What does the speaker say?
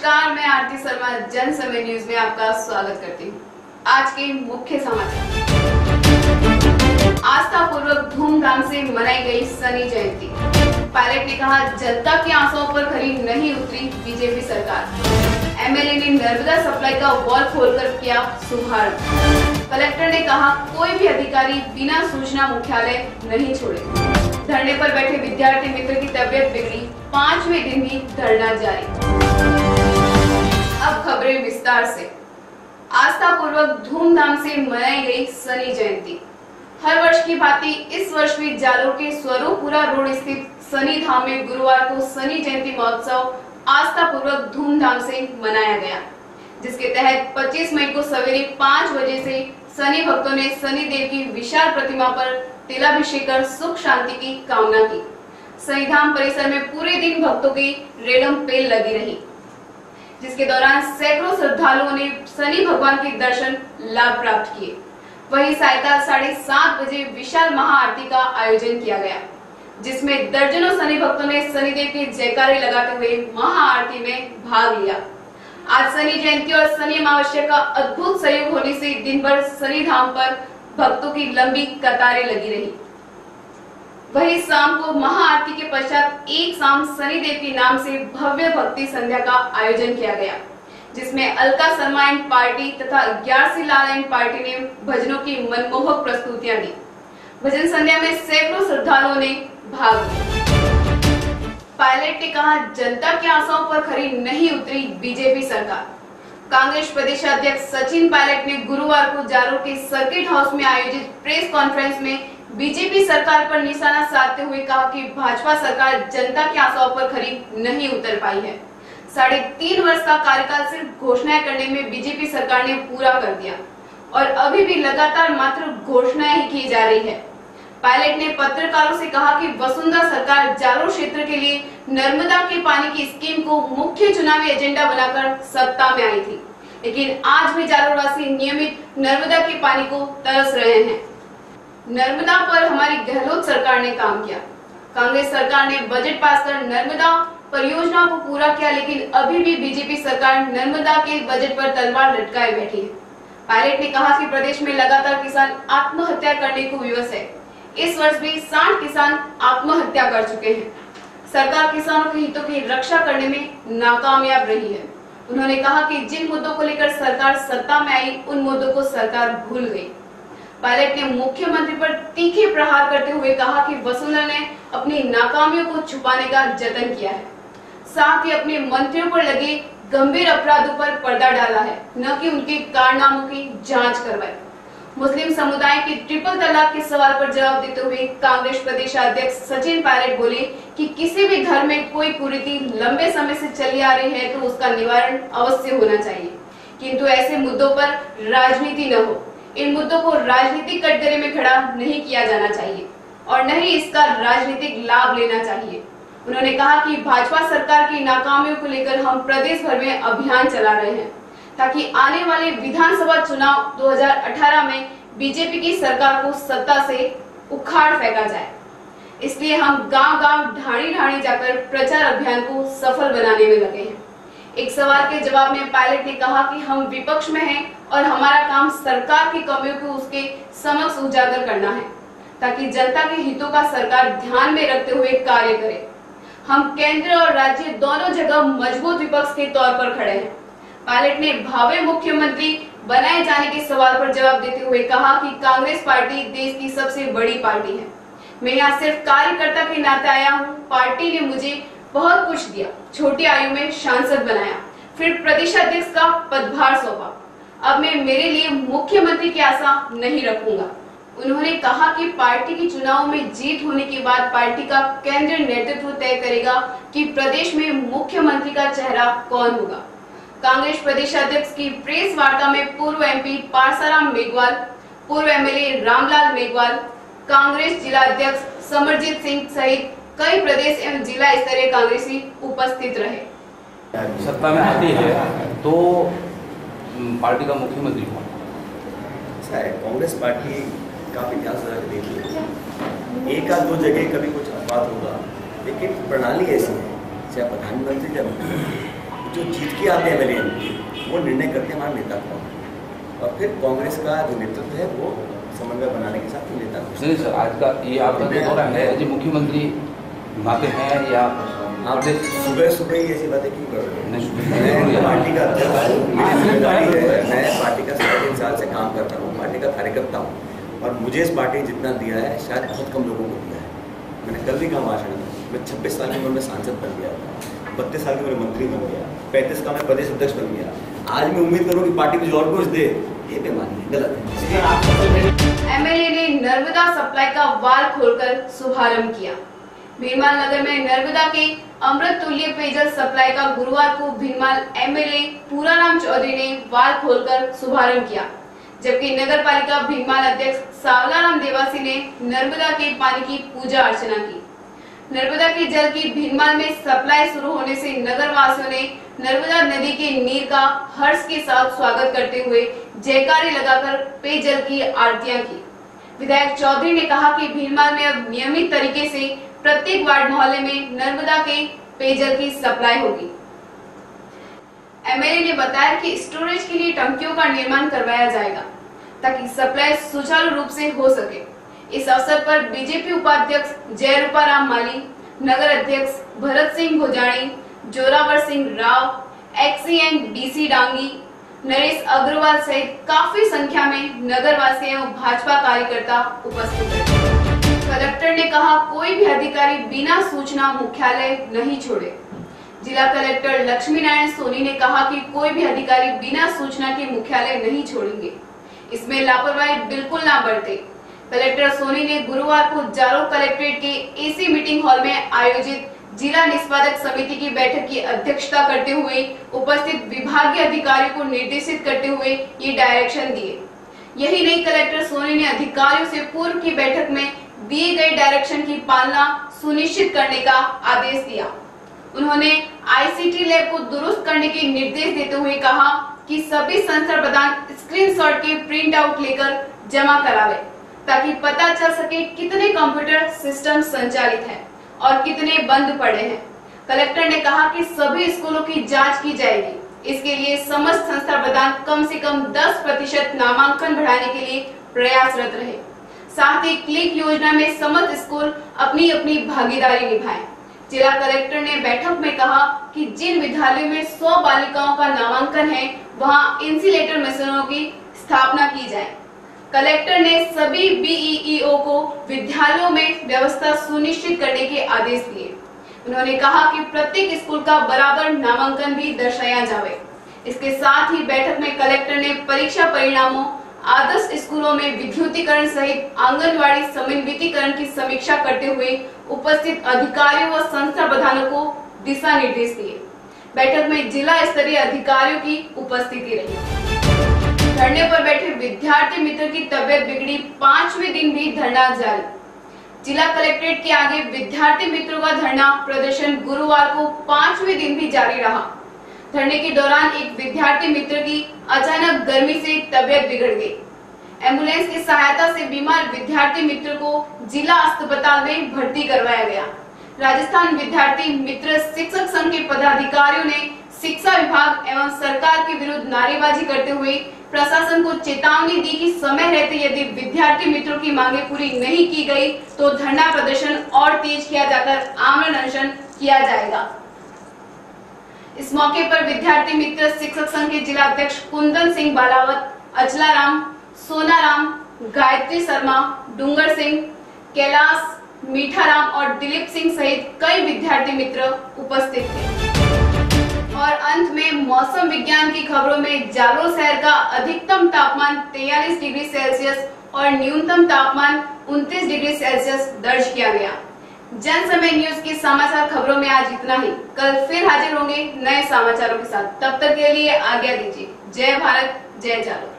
नमस्कार, मैं आरती शर्मा जन समय न्यूज में आपका स्वागत करती हूँ। आज के मुख्य समाचार। आस्था पूर्वक धूमधाम से मनाई गई शनि जयंती। पायलट ने कहा, जनता की आशाओं पर खरी नहीं उतरी बीजेपी सरकार। एमएलए ने नर्मदा सप्लाई का वॉल खोलकर किया शुभारंभ। कलेक्टर ने कहा, कोई भी अधिकारी बिना सूचना मुख्यालय नहीं छोड़े। धरने पर बैठे विद्यार्थी मित्र की तबीयत बिगड़ी, 5वें दिन भी धरना जारी। अब खबरें विस्तार से। आस्था पूर्वक धूमधाम से मनाई गई शनि जयंती। हर वर्ष की भांति इस वर्ष भी जालोर के स्वरूपपुरा रोड स्थित शनि धाम में गुरुवार को शनि जयंती महोत्सव आस्था पूर्वक धूमधाम से मनाया गया, जिसके तहत 25 मई को सवेरे 5 बजे से शनि भक्तों ने शनि देव की विशाल प्रतिमा पर तिलाभिषेक कर सुख शांति की कामना की। शनि धाम परिसर में पूरे दिन भक्तों की रेलम पेल लगी रही, जिसके दौरान सैकड़ों श्रद्धालुओं ने शनि भगवान के दर्शन लाभ प्राप्त किए। वहीं सायकाल 7:30 बजे विशाल महाआरती का आयोजन किया गया, जिसमें दर्जनों शनि भक्तों ने शनिदेव के जयकारे लगाते हुए महाआरती में भाग लिया। आज शनि जयंती और शनि अमावस्या का अद्भुत संयोग होने से दिन भर शनि धाम पर भक्तों की लंबी कतारें लगी रही। वहीं शाम को महाआरती के पश्चात एक शाम शनिदेव के नाम से भव्य भक्ति संध्या का आयोजन किया गया, जिसमें अलका शर्मा एंड पार्टी तथा ग्यारसी लाल एंड पार्टी ने भजनों की मनमोहक प्रस्तुतियां दी। भजन संध्या में सैकड़ों श्रद्धालुओं ने भाग लिया। पायलट ने कहा, जनता की आशाओं पर खरी नहीं उतरी बीजेपी सरकार। कांग्रेस प्रदेशाध्यक्ष सचिन पायलट ने गुरुवार को जालोर के सर्किट हाउस में आयोजित प्रेस कॉन्फ्रेंस में बीजेपी सरकार पर निशाना साधते हुए कहा कि भाजपा सरकार जनता की आशाओं पर खरी नहीं उतर पाई है। 3.5 वर्ष का कार्यकाल सिर्फ घोषणाएं करने में बीजेपी सरकार ने पूरा कर दिया और अभी भी लगातार मात्र घोषणाएं ही की जा रही है। पायलट ने पत्रकारों से कहा कि वसुंधरा सरकार जालोर क्षेत्र के लिए नर्मदा के पानी की स्कीम को मुख्य चुनावी एजेंडा बनाकर सत्ता में आई थी, लेकिन आज भी जालोरवासी नियमित नर्मदा के पानी को तरस रहे हैं। नर्मदा पर हमारी गहलोत सरकार ने काम किया। कांग्रेस सरकार ने बजट पास कर नर्मदा परियोजना को पूरा किया, लेकिन अभी भी बीजेपी सरकार नर्मदा के बजट पर तलवार लटकाए बैठी है। पायलट ने कहा कि प्रदेश में लगातार किसान आत्महत्या करने को विवश है। इस वर्ष भी 60 किसान आत्महत्या कर चुके हैं। सरकार किसानों के हितों की रक्षा करने में नाकामयाब रही है। उन्होंने कहा कि जिन मुद्दों को लेकर सरकार सत्ता में आई, उन मुद्दों को सरकार भूल गई। पायलट ने मुख्यमंत्री पर तीखे प्रहार करते हुए कहा कि वसुंधरा ने अपनी नाकामियों को छुपाने का जतन किया है, साथ ही अपने मंत्रियों पर लगे गंभीर अपराधों पर पर्दा डाला है, न कि उनके कारनामों की जांच करवाई। मुस्लिम समुदाय की ट्रिपल तलाक के सवाल पर जवाब देते हुए कांग्रेस प्रदेशाध्यक्ष सचिन पायलट बोले कि किसी भी धर्म में कोई कुरीति लंबे समय से चली आ रही है तो उसका निवारण अवश्य होना चाहिए, किंतु ऐसे मुद्दों पर राजनीति न हो। इन मुद्दों को राजनीतिक कटघरे में खड़ा नहीं किया जाना चाहिए और न ही इसका राजनीतिक लाभ लेना चाहिए। उन्होंने कहा कि भाजपा सरकार की नाकामियों को लेकर हम प्रदेश भर में अभियान चला रहे हैं, ताकि आने वाले विधानसभा चुनाव 2018 में बीजेपी की सरकार को सत्ता से उखाड़ फेंका जाए। इसलिए हम गांव-गांव ढाणी-ढाणी जाकर प्रचार अभियान को सफल बनाने में लगे हैं। एक सवाल के जवाब में पायलट ने कहा कि हम विपक्ष में हैं और हमारा काम सरकार की कमियों को उसके समक्ष उजागर करना है, ताकि जनता के हितों का सरकार ध्यान में रखते हुए कार्य करे। हम केंद्र और राज्य दोनों जगह मजबूत विपक्ष के तौर पर खड़े हैं। पायलट ने भावी मुख्यमंत्री बनाए जाने के सवाल पर जवाब देते हुए कहा कि कांग्रेस पार्टी देश की सबसे बड़ी पार्टी है। मैं यहाँ सिर्फ कार्यकर्ता के नाते आया हूँ। पार्टी ने मुझे बहुत कुछ दिया, छोटी आयु में सांसद बनाया, फिर प्रदेशाध्यक्ष का पदभार सौंपा। अब मैं मेरे लिए मुख्यमंत्री की आशा नहीं रखूंगा। उन्होंने कहा कि पार्टी की चुनाव में जीत होने के बाद पार्टी का केंद्रीय नेतृत्व तय करेगा कि प्रदेश में मुख्यमंत्री का चेहरा कौन होगा। कांग्रेस प्रदेशाध्यक्ष की प्रेस वार्ता में पूर्व एमपी पारसाराम मेघवाल, पूर्व एमएलए रामलाल मेघवाल, कांग्रेस जिला अध्यक्ष समरजीत सिंह सहित कई प्रदेश एवं जिला स्तरीय कांग्रेसी उपस्थित रहे। सत्ता में आती है तो पार्टी का मुख्यमंत्री कौन? कांग्रेस पार्टी का इतिहास देखिए, एक आध दो जगह कभी कुछ अपवाद होगा, लेकिन प्रणाली ऐसी है, चाहे प्रधानमंत्री जब जो जो जीत के आते हैं एमएलए वो निर्णय करते हैं हमारा नेता कौन है, और फिर कांग्रेस का जो नेतृत्व है वो समन्वय बनाने के साथ नेता को। नहीं सर, आज का ये आपका जो हो रहा है जी, मुख्यमंत्री घुमाते हैं या आप सुबह सुबह ही ऐसी बातें क्यों कर रहे हैं? नहीं, पार्टी का अध्यक्ष हूँ, मेरी जिम्मेदारी है, मैं पार्टी का 3.5 साल से काम कर रहा हूँ, पार्टी का कार्यकर्ता हूँ, और मुझे इस पार्टी जितना दिया है शायद बहुत कम लोगों को दिया है। मैंने कल भी कहा भाषण में, मैं 26 साल की उम्र में सांसद बन गया था, 32 साल की उम्र में मंत्री बन गया, 35 का मैं प्रदेश अध्यक्ष बन गया। आज मैं उम्मीद करूँ कि पार्टी कुछ और कुछ दे, ये बेमानी है, गलत है। एमएलए ने नर्मदा सप्लाई का वाल्व खोलकर शुभारंभ किया। भीनमाल नगर में नर्मदा के अमृत तुल्य पेयजल सप्लाई का गुरुवार को भीनमाल एमएलए पूराराम चौधरी ने वाल्व खोलकर शुभारंभ किया, जबकि नगर पालिका भीनमाल अध्यक्ष सावलाराम देवासी ने नर्मदा के पानी की पूजा अर्चना की। नर्मदा के जल की भीनमाल में सप्लाई शुरू होने से नगर वासियों ने नर्मदा नदी के नीर का हर्ष के साथ स्वागत करते हुए जयकारे लगाकर पेयजल की आरतियां की। विधायक चौधरी ने कहा कि भीनमाल में अब नियमित तरीके से प्रत्येक वार्ड मोहल्ले में नर्मदा के पेयजल की सप्लाई होगी। एमएलए ने बताया कि स्टोरेज के लिए टंकियों का निर्माण करवाया जाएगा ताकि सप्लाई सुचारू रूप से हो सके। इस अवसर पर बीजेपी उपाध्यक्ष जयरूपाराम माली, नगर अध्यक्ष भरत सिंह भोजाणी, जोरावर सिंह राव, एक्सीएन डीसी डांगी, नरेश अग्रवाल सहित काफी संख्या में नगरवासी एवं भाजपा कार्यकर्ता उपस्थित रहे। कलेक्टर ने कहा, कोई भी अधिकारी बिना सूचना मुख्यालय नहीं छोड़े। जिला कलेक्टर लक्ष्मी नारायण सोनी ने कहा कि कोई भी अधिकारी बिना सूचना के मुख्यालय नहीं छोड़ेंगे, इसमें लापरवाही बिल्कुल ना बरते। कलेक्टर सोनी ने गुरुवार को जालोर कलेक्ट्रेट के एसी मीटिंग हॉल में आयोजित जिला निष्पादक समिति की बैठक की अध्यक्षता करते हुए उपस्थित विभागीय अधिकारियों को निर्देशित करते हुए ये डायरेक्शन दिए। यही नहीं, कलेक्टर सोनी ने अधिकारियों से पूर्व की बैठक में दिए गए डायरेक्शन की पालना सुनिश्चित करने का आदेश दिया। उन्होंने आईसीटी लैब को दुरुस्त करने के निर्देश देते हुए कहा कि सभी संस्था प्रधान स्क्रीनशॉट के प्रिंट आउट लेकर जमा करावे ताकि पता चल सके कितने कंप्यूटर सिस्टम संचालित हैं और कितने बंद पड़े हैं। कलेक्टर ने कहा कि सभी स्कूलों की जांच की जाएगी। इसके लिए समस्त संस्था प्रधान कम से कम 10% नामांकन बढ़ाने के लिए प्रयासरत रहे। साथ ही क्लिक योजना में समस्त स्कूल अपनी अपनी भागीदारी निभाएं। जिला कलेक्टर ने बैठक में कहा कि जिन विद्यालयों में 100 बालिकाओं का नामांकन है, वहां इंसिलेटर मशीनों की स्थापना की जाए। कलेक्टर ने सभी बीईओ को विद्यालयों में व्यवस्था सुनिश्चित करने के आदेश दिए। उन्होंने कहा कि प्रत्येक स्कूल का बराबर नामांकन भी दर्शाया जाए। इसके साथ ही बैठक में कलेक्टर ने परीक्षा परिणामों, आदर्श स्कूलों में विद्युतीकरण सहित आंगनवाड़ी समन्वितीकरण की समीक्षा करते हुए उपस्थित अधिकारियों व संस्था प्रधानों को दिशा निर्देश दिए। बैठक में जिला स्तरीय अधिकारियों की उपस्थिति रही। धरने पर बैठे विद्यार्थी मित्र की तबियत बिगड़ी, 5वें दिन भी धरना जारी। जिला कलेक्ट्रेट के आगे विद्यार्थी मित्रों का धरना प्रदर्शन गुरुवार को 5वें दिन भी जारी रहा। धरने के दौरान एक विद्यार्थी मित्र की अचानक गर्मी से तबियत बिगड़ गई। एम्बुलेंस की सहायता से बीमार विद्यार्थी मित्र को जिला अस्पताल में भर्ती करवाया गया। राजस्थान विद्यार्थी मित्र शिक्षक संघ के पदाधिकारियों ने शिक्षा विभाग एवं सरकार के विरुद्ध नारेबाजी करते हुए प्रशासन को चेतावनी दी कि समय रहते यदि विद्यार्थी मित्रों की मांगे पूरी नहीं की गई तो धरना प्रदर्शन और तेज किया जाकर आमरण अनशन किया जाएगा। इस मौके पर विद्यार्थी मित्र शिक्षक संघ के जिला अध्यक्ष कुंदन सिंह बालावत, अचलाराम, सोनाराम, गायत्री शर्मा, डूंगर सिंह, कैलाश, मीठाराम और दिलीप सिंह सहित कई विद्यार्थी मित्र उपस्थित थे। और अंत में मौसम विज्ञान की खबरों में जालोर शहर का अधिकतम तापमान 43 डिग्री सेल्सियस और न्यूनतम तापमान 29 डिग्री सेल्सियस दर्ज किया गया। जन समय न्यूज की समाचार खबरों में आज इतना ही। कल फिर हाजिर होंगे नए समाचारों के साथ। तब तक के लिए आज्ञा दीजिए। जय भारत, जय जालोर।